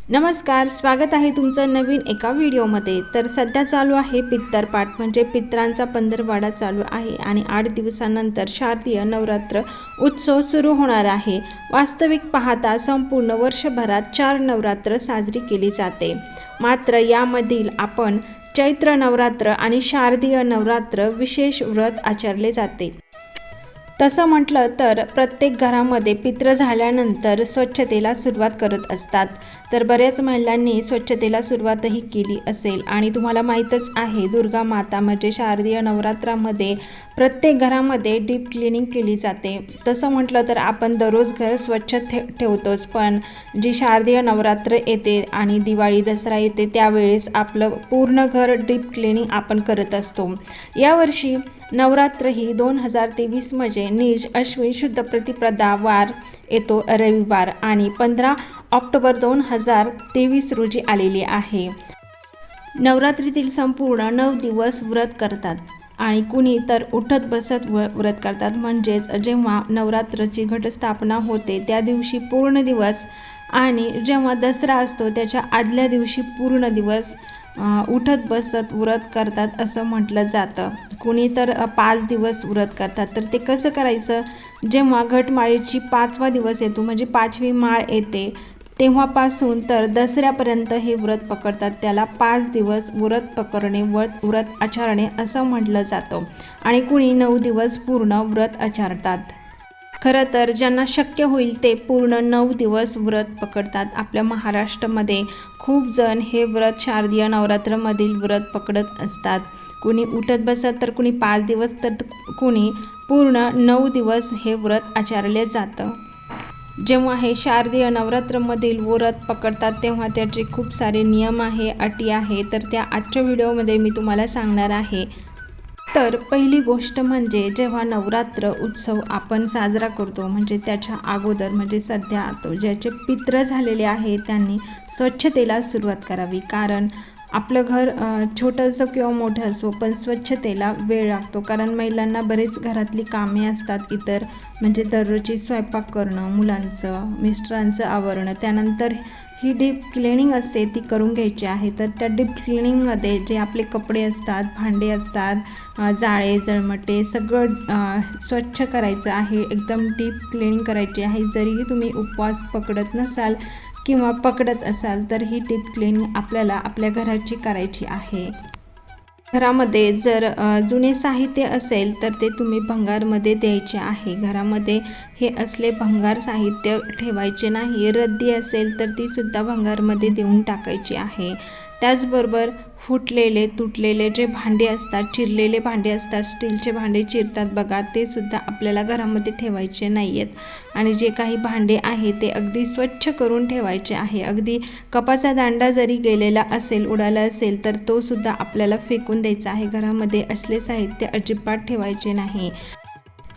नमस्कार, स्वागत आहे तुमचं नवीन एका व्हिडिओमध्ये। तर सध्या चालू आहे पित्तरपाठ म्हणजे पितरांचा पंधरवडा चालू आहे आणि 8 दिवसानंतर शारदीय नवरात्र उत्सव सुरू होणार आहे। वास्तविक पाहता संपूर्ण वर्षभरात 4 नवरात्र साजरी केली जाते, मात्र यामधील आपण चैत्र नवरात्र आणि शारदीय नवरात्र विशेष व्रत आचरले जाते। तसं म्हटलं तर प्रत्येक घरामध्ये पितृ झाल्यानंतर स्वच्छतेला सुरुवात करत असतात। तर बऱ्याच महिलांनी स्वच्छतेला सुरुवातही केली असेल आणि तुम्हाला माहीतच आहे, दुर्गा माता म्हणजे शारदीय नवरात्रामध्ये प्रत्येक घरामध्ये डीप क्लिनिंग केली जाते। तसं म्हटलं तर आपण दररोज घर स्वच्छ ठेवतोच, पण जी शारदीय नवरात्र येते आणि दिवाळी दसरा येते त्यावेळेस आपलं पूर्ण घर डीप क्लिनिंग आपण करत असतो। यावर्षी नवरात्र ही 2023 म्हणजे नीज अश्विन शुद्ध प्रतिपदा वार येतो रविवार आणि 15 ऑक्टोबर 2023 रोजी आलेली आहे। नवरात्रीतील संपूर्ण 9 दिवस व्रत करतात आणि कुणी तर उठत बसत व्रत करतात, म्हणजेच जेव्हा नवरात्राची घटस्थापना होते त्या दिवशी पूर्ण दिवस आणि जेव्हा दसरा असतो त्याच्या आदल्या दिवशी पूर्ण दिवस उठत बसत व्रत करतात असं म्हटलं जातं। कुणी तर 5 दिवस व्रत करतात। तर ते कसं करायचं, जेव्हा घटमाळेची 5वा दिवस येतो म्हणजे 5वी माळ येते तेव्हापासून तर दसऱ्यापर्यंत हे व्रत पकडतात। त्याला 5 दिवस व्रत पकडणे व्रत आचरणे असं म्हटलं जातं आणि कुणी 9 दिवस पूर्ण व्रत आचरतात। खरं तर ज्यांना शक्य होईल ते पूर्ण 9 दिवस व्रत पकडतात। आपल्या महाराष्ट्रामध्ये खूप जण हे व्रत शारदीय नवरात्रमधील व्रत पकडत असतात। कुणी उठत बसत तर कुणी 5 दिवस तर कुणी पूर्ण 9 दिवस हे व्रत आचरले जातं। जेव्हा हे शारदीय नवरात्रमधील व्रत पकडतात तेव्हा त्याचे खूप सारे नियम आहे, अटी आहे, तर त्या आजच्या व्हिडिओमध्ये मी तुम्हाला सांगणार आहे। तर पहिली गोष्ट म्हणजे जेव्हा नवरात्र उत्सव आपण साजरा करतो म्हणजे त्याच्या अगोदर म्हणजे सध्या तो ज्याचे पितृ झालेले आहे त्यांनी स्वच्छतेला सुरुवात करावी। कारण आपलं घर छोटं असो किंवा मोठं असो पण स्वच्छतेला वेळ लागतो, कारण महिलांना बरेच घरातली कामे असतात इतर, म्हणजे दररोजची स्वयंपाक करणं, मुलांचं मिस्टरांचं आवरणं, त्यानंतर ही डीप क्लिनिंग असते ती करून घ्यायची आहे। तर त्या डीप क्लिनिंगमध्ये जे आपले कपडे असतात, भांडे असतात, जाळे जळमटे सगळं स्वच्छ करायचं आहे, एकदम डीप क्लिनिंग करायची आहे। जरीही तुम्ही उपवास पकडत नसाल किंवा पकडत असाल तर ही डीप क्लिनिंग आपल्याला आपल्या घराची करायची आहे। घरामध्ये जर जुने साहित्य असेल तर ते तुम्ही भंगारमध्ये द्यायचे आहे। घरामध्ये हे असले भंगार साहित्य ठेवायचे नाही। रद्दी असेल तर ती सुद्धा भंगारमध्ये देऊन टाकायची आहे। त्याचबरोबर फुटलेले तुटलेले जे भांडे असतात, चिरलेले भांडे असतात, स्टीलचे भांडे चिरतात बघा, ते सुद्धा आपल्याला घरामध्ये ठेवायचे नाही आहेत। आणि जे काही भांडे आहे ते अगदी स्वच्छ करून ठेवायचे आहे। अगदी कपाचा दांडा जरी गेलेला असेल, उडाला असेल तर तो सुद्धा आपल्याला फेकून द्यायचा आहे। घरामध्ये असले साहित्य अजिबात ठेवायचे नाही।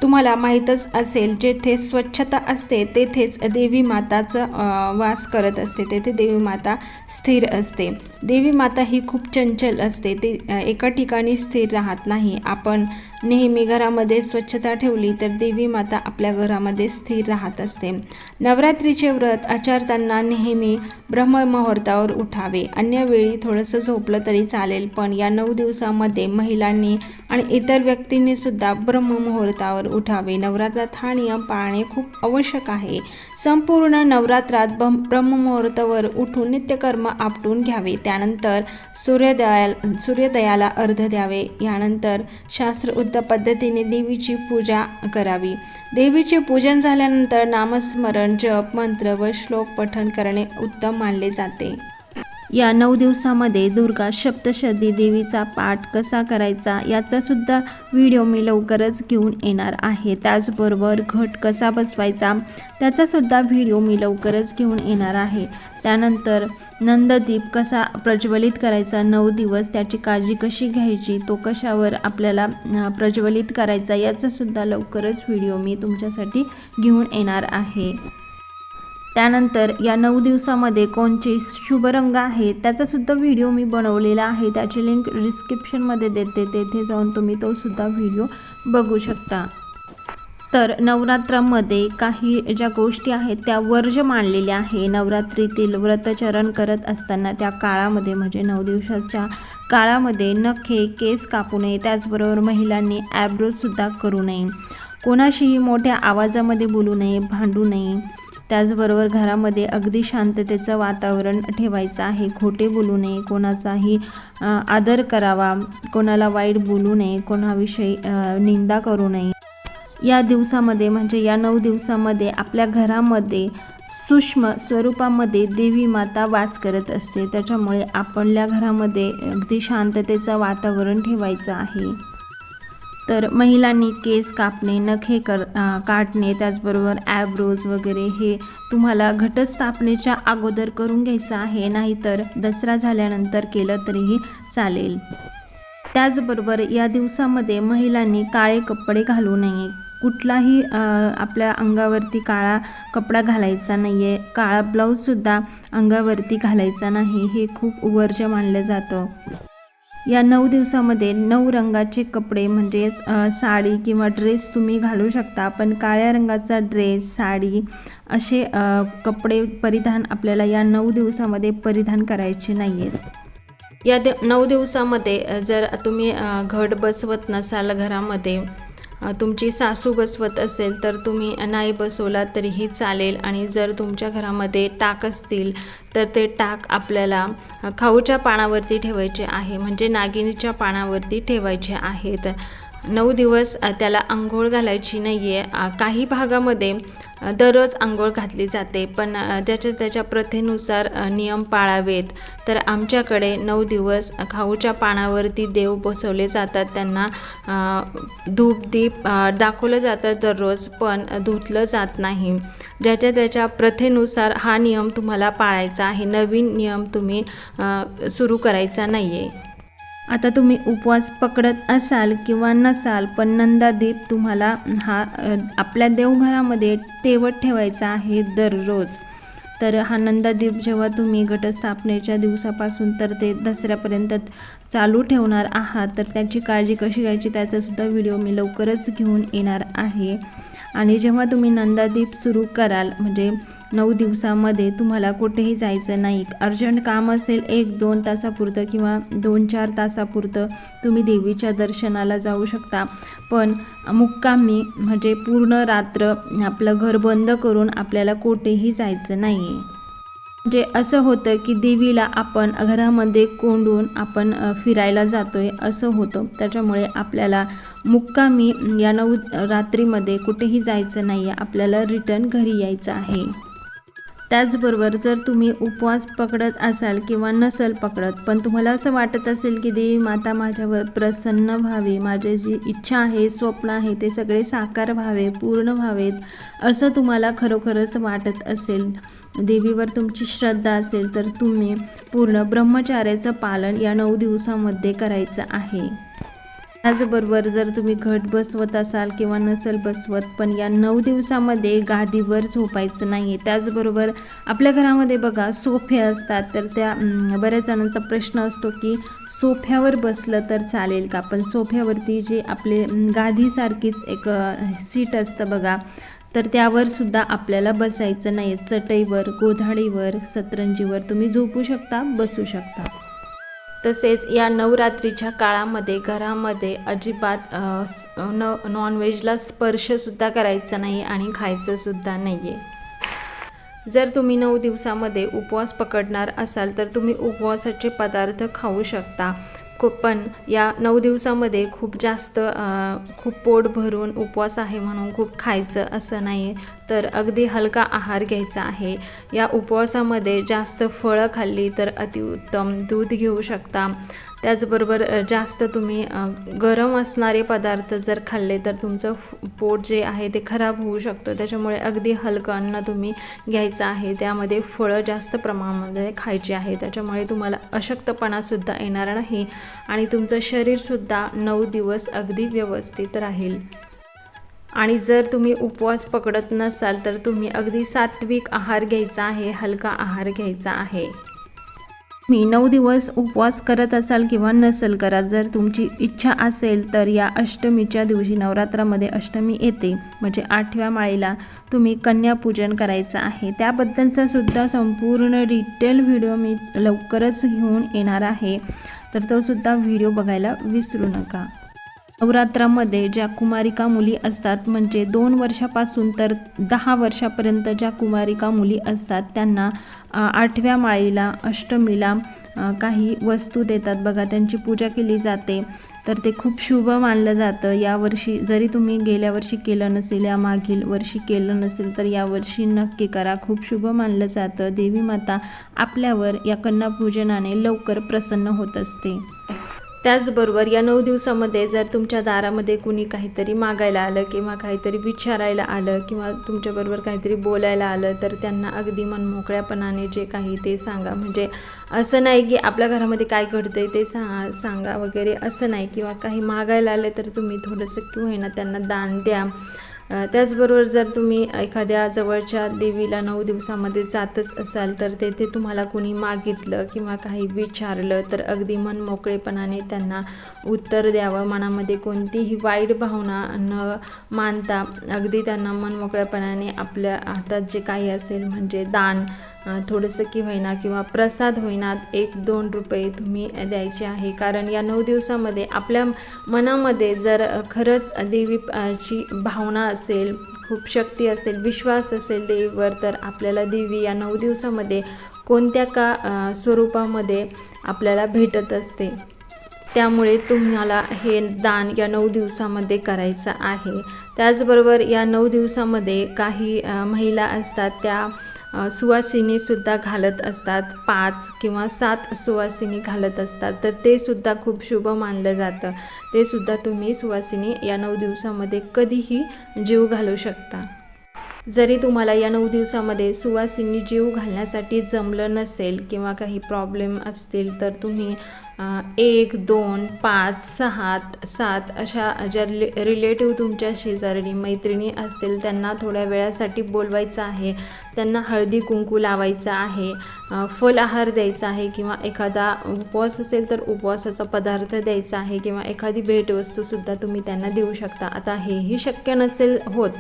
तुम्हाला माहीतच असेल, जेथे स्वच्छता असते तेथेच देवी माताचं वास करत असते, तेथे देवी माता स्थिर असते। देवी माता ही खूप चंचल असते, ते एका ठिकाणी स्थिर राहत नाही। आपण नेहमी घरामध्ये स्वच्छता ठेवली तर देवी माता आपल्या घरामध्ये स्थिर राहत असते। नवरात्रीचे व्रत आचरताना नेहमी ब्रह्ममुहूर्तावर उठावे, अन्य वेळी थोडंसं झोपलं तरी चालेल, पण या 9 दिवसामध्ये महिलांनी आणि इतर व्यक्तींनी सुद्धा ब्रह्ममुहूर्तावर उठावे। नवरात्रात हा नियम पाळणे खूप आवश्यक आहे। संपूर्ण नवरात्रात ब्रह्ममुहूर्तावर उठून नित्यकर्म आपटून घ्यावे, त्यानंतर सूर्योदयाला अर्घ्य द्यावे। यानंतर शास्त्रोक्त पद्धतीने देवीची पूजा करावी। देवीचे पूजन झाल्यानंतर नामस्मरण, जप, मंत्र व श्लोक पठण करणे उत्तम मानले जाते। या 9 दिवसामध्ये दुर्गा सप्तशती देवीचा पाठ कसा करायचा याचा सुद्धा व्हिडिओ मी लवकरच घेऊन येणार आहे। त्याचबरोबर घट कसा बसवायचा त्याचा सुद्धा व्हिडिओ मी लवकरच घेऊन येणार आहे। त्यानंतर नंददीप कसा प्रज्वलित करायचा 9 दिवस, त्याची काळजी कशी घ्यायची, तो कशावर आपल्याला प्रज्वलित करायचा याचा सुद्धा लवकरच व्हिडिओ मी तुमच्यासाठी घेऊन येणार आहे। त्यानंतर या 9 दिवसामध्ये कोणते शुभ रंग आहे त्याचा सुद्धा व्हिडिओ मी बनवलेला आहे, त्याची लिंक डिस्क्रिप्शनमध्ये देते, तेथे जाऊन तुम्ही तो सुद्धा व्हिडिओ बघू शकता। तर नवरात्रामध्ये काही ज्या गोष्टी आहेत त्या वर्ज्य मानलेल्या आहे. नवरात्रीतील व्रतचरण करत असताना त्या काळामध्ये म्हणजे 9 दिवसाच्या काळामध्ये नखे, केस कापू नये. त्याचबरोबर महिलांनी ॲब्रोजसुद्धा करू नये. कोणाशीही मोठ्या आवाजामध्ये बोलू नये, भांडू नये. त्याचबरोबर घरामध्ये अगदी शांततेचं वातावरण ठेवायचं आहे. खोटे बोलू नये, कोणाचाही आदर करावा, कोणाला वाईट बोलू नये, कोणाविषयी निंदा करू नये. या दिवसामध्ये म्हणजे या 9 दिवसामध्ये आपल्या घरामध्ये सूक्ष्म स्वरूपामध्ये देवी माता वास करत असते. त्याच्यामुळे आपल्या घरामध्ये अगदी शांततेचं वातावरण ठेवायचं आहे. तर महिलांनी केस कापणे, नखे काढणे, त्याचबरोबर ॲब्रोज वगैरे हे तुम्हाला घटस्थापनेच्या अगोदर करून घ्यायचं आहे, नाहीतर दसरा झाल्यानंतर केलं तरीही चालेल. त्याचबरोबर या दिवसामध्ये महिलांनी काळे कपडे घालू नये. कुठलाही आपल्या अंगावरती काळा कपडा घालायचा नाही आहे. काळा ब्लाऊजसुद्धा अंगावरती घालायचा नाही. हे खूप वर्ज्य मानलं जातं. या 9 दिवसामध्ये 9 रंगाचे कपडे म्हणजे साडी किंवा ड्रेस तुम्ही घालू शकता, पण काळ्या रंगाचा ड्रेस, साडी असे कपडे परिधान आपल्याला या 9 दिवसामध्ये परिधान करायचे नाही आहेत. या 9 दिवसामध्ये जर तुम्ही घट बसवत नसाल, घरामध्ये तुमची सासू बसवत असेल तर तुम्ही नाही बसवला तरीही चालेल. आणि जर तुमच्या घरामध्ये टाक असतील तर ते टाक आपल्याला खाऊच्या पानावरती ठेवायचे आहे, म्हणजे नागिनीच्या पानावरती ठेवायचे आहेत. 9 दिवस त्याला अंघोळ घालायची नाही आहे. काही भागामध्ये दररोज अंघोळ घातली जाते, पण त्याच्या प्रथेनुसार नियम पाळावेत. तर आमच्याकडे 9 दिवस खाऊच्या पानावरती देव बसवले जातात. त्यांना धूप दीप दाखवलं जातं दररोज, पण धुतलं जात नाही. त्याच्या प्रथेनुसार हा नियम तुम्हाला पाळायचा आहे. नवीन नियम तुम्ही सुरू करायचा नाही आहे. आता तुम्ही उपवास पकडत असाल किंवा नसाल, पण नंदादीप तुम्हाला हा आपल्या देवघरामध्ये तेवत ठेवायचा आहे दररोज. तर हा नंदादीप जेव्हा तुम्ही घटस्थापनेच्या दिवसापासून तर ते दसऱ्यापर्यंत चालू ठेवणार आहात, तर त्याची काळजी कशी घ्यायची त्याचासुद्धा व्हिडिओ मी लवकरच घेऊन येणार आहे. आणि जेव्हा तुम्ही नंदादीप सुरू कराल म्हणजे 9 दिवसामध्ये तुम्हाला कुठेही जायचं नाही. अर्जंट काम असेल 1-2 तासापुरतं किंवा 2-4 तासापुरतं तुम्ही देवीच्या दर्शनाला जाऊ शकता, पण मुक्कामी म्हणजे पूर्ण रात्र आपलं घर बंद करून आपल्याला कुठेही जायचं नाही आहे. म्हणजे असं होतं की देवीला आपण घरामध्ये कोंडून आपण फिरायला जातोय असं होतं. त्याच्यामुळे आपल्याला मुक्कामी या 9 रात्रीमध्ये कुठेही जायचं नाही आहे. आपल्याला रिटर्न घरी यायचं आहे. त्याचबरोबर जर तुम्ही उपवास पकडत असाल किंवा नसल पकडत, पण तुम्हाला असं वाटत असेल की देवी माता माझ्यावर प्रसन्न व्हावी, माझे जी इच्छा आहे, स्वप्न आहे ते सगळे साकार व्हावे, पूर्ण व्हावेत, असं तुम्हाला खरोखरच वाटत असेल, देवीवर तुमची श्रद्धा असेल, तर तुम्ही पूर्ण ब्रह्मचार्याचं पालन या 9 दिवसामध्ये करायचं आहे. त्याचबरोबर जर तुम्ही घट बसवत असाल किंवा नसेल बसवत, पण या 9 दिवसामध्ये गादीवर झोपायचं नाही. त्याचबरोबर आपल्या घरामध्ये बघा सोफे असतात, तर त्या बऱ्याच जणांचा प्रश्न असतो की सोफ्यावर बसलं तर चालेल का? पण सोफ्यावरती जे आपले गादीसारखीच एक सीट असतं बघा, तर त्यावर सुद्धा आपल्याला बसायचं नाही. चटईवर, गोधाडीवर, सतरंजीवर तुम्ही झोपू शकता, बसू शकता. तसेच या नवरात्रीच्या काळामध्ये घरामध्ये अजिबात नॉनव्हेजला स्पर्शसुद्धा करायचा नाही आणि खायचंसुद्धा नाही आहे. जर तुम्ही 9 दिवसामध्ये उपवास पकडणार असाल तर तुम्ही उपवासाचे पदार्थ खाऊ शकता, पण या 9 दिवसामध्ये खूप पोट भरून उपवास आहे म्हणून खूप खायचं असं नाही आहे. तर अगदी हलका आहार घ्यायचा आहे. या उपवासामध्ये जास्त फळं खाल्ली तर अतिउत्तम. दूध घेऊ शकता. त्याचबरोबर जास्त तुम्ही गरम असणारे पदार्थ जर खाल्ले तर तुमचं पोट जे आहे ते खराब होऊ शकतं. त्याच्यामुळे अगदी हलकं अन्न तुम्ही घ्यायचं आहे. त्यामध्ये फळं जास्त प्रमाणामध्ये खायची आहे. त्याच्यामुळे तुम्हाला अशक्तपणासुद्धा येणार नाही आणि तुमचं शरीरसुद्धा 9 दिवस अगदी व्यवस्थित राहील. आणि जर तुम्ही उपवास पकडत नसाल तर तुम्ही अगदी सात्विक आहार घ्यायचा आहे, हलका आहार घ्यायचा आहे. मी 9 दिवस उपवास करत असाल किंवा नसेल करत, जर तुमची इच्छा असेल तर या अष्टमीच्या दिवशी, नवरात्रामध्ये अष्टमी येते म्हणजे 8व्या माळेला तुम्ही कन्यापूजन करायचं आहे. त्याबद्दलचा सुद्धा संपूर्ण डिटेल व्हिडिओ मी लवकरच घेऊन येणार आहे, तर तो सुद्धा व्हिडिओ बघायला विसरू नका. नवरात्रामध्ये ज्या कुमारिका मुली असतात, म्हणजे 2 वर्षापासून तर 10 वर्षापर्यंत ज्या कुमारिका मुली असतात, त्यांना 8व्या माळेला अष्टमीला काही वस्तू देतात बघा, त्यांची पूजा केली जाते. तर ते खूप शुभ मानलं जातं. यावर्षी जरी तुम्ही गेल्या वर्षी केलं नसेल, या मागील वर्षी केलं नसेल, तर यावर्षी नक्की करा. खूप शुभ मानलं जातं. देवी माता आपल्यावर या कन्यापूजनाने लवकर प्रसन्न होत असते. त्याचबरोबर या 9 दिवसामध्ये जर तुमच्या दारामध्ये कुणी काहीतरी मागायला आलं किंवा काहीतरी विचारायला आलं किंवा तुमच्याबरोबर काहीतरी बोलायला आलं, तर त्यांना अगदी मनमोकळ्यापणाने जे काही ते सांगा. म्हणजे असं नाही की आपल्या घरामध्ये काय घडतंय ते सांगा वगैरे, असं नाही. किंवा काही मागायला आलं तर तुम्ही थोडंसं किंवा ना त्यांना दान द्या. त्याचबरोबर जर तुम्ही एखाद्या जवळच्या देवीला 9 दिवसामध्ये जातच असाल, तर तेथे तुम्हाला कुणी मागितलं किंवा काही विचारलं, तर अगदी मन मोकळेपणाने त्यांना उत्तर द्यावं. मनामध्ये कोणतीही वाईट भावना न मानता अगदी त्यांना मन मोकळेपणाने आपल्या हातात जे काही असेल, म्हणजे दान थोडंसं की होईना किंवा प्रसाद होईना, 1-2 रुपये तुम्ही द्यायचे आहे. कारण या 9 दिवसामध्ये आपल्या मनामध्ये जर खरंच देवीची भावना असेल, खूप शक्ती असेल, विश्वास असेल देवीवर, तर आपल्याला देवी या 9 दिवसामध्ये कोणत्या का स्वरूपामध्ये आपल्याला भेटत असते. त्यामुळे तुम्हाला हे दान या 9 दिवसामध्ये करायचं आहे. त्याचबरोबर या 9 दिवसामध्ये काही महिला असतात, त्या सुवासिनीसुद्धा घालत असतात. 5 किंवा 7 सुवासिनी घालत असतात, तर ते सुद्धा खूप शुभ मानलं जातं. ते सुद्धा तुम्ही सुवासिनी या 9 दिवसामध्ये कधीही जीव घालू शकता. जरी तुम्हाला या 9 दिवसामध्ये सुवासिनी जीव घालण्यासाठी जमलं नसेल किंवा काही प्रॉब्लेम असतील, तर तुम्ही 1, 2, 5, 6, 7 अशा ज्या रिलेटिव्ह तुमच्या शेजारी मैत्रिणी असतील, त्यांना थोड्या वेळासाठी बोलवायचं आहे. त्यांना हळदी कुंकू लावायचं आहे, फल आहार द्यायचा आहे किंवा एखादा उपवास असेल तर उपवासाचा पदार्थ द्यायचा आहे किंवा एखादी भेटवस्तूसुद्धा तुम्ही त्यांना देऊ शकता. आता हेही शक्य नसेल होत,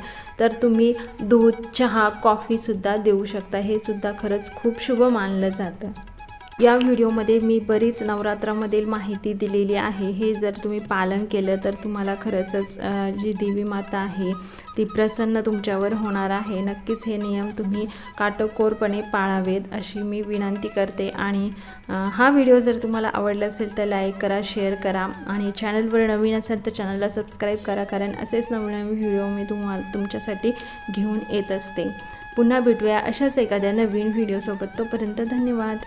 तर तुम्ही दूध, चहा, कॉफीसुद्धा देऊ शकता. हे सुद्धा खरंच खूप शुभ मानलं जातं. या व्हिडिओमध्ये मी बरीच नवरात्रामधील माहिती दिलेली आहे. हे जर तुम्ही पालन केलं तर तुम्हाला खरंच जी देवी माता आहे ती प्रसन्न तुमच्यावर होणार आहे. नक्कीच हे नियम तुम्ही काटेकोरपणे पाळावेत अशी मी विनंती करते. आणि हा व्हिडिओ जर तुम्हाला आवडला असेल तर लाईक करा, शेअर करा आणि चॅनलवर नवीन असेल तर चॅनलला सबस्क्राईब करा, कारण असेच नवनवीन व्हिडिओ मी तुमच्यासाठी घेऊन येत असते. पुन्हा भेटूया अशाच एखाद्या नवीन व्हिडिओसोबत. तोपर्यंत धन्यवाद.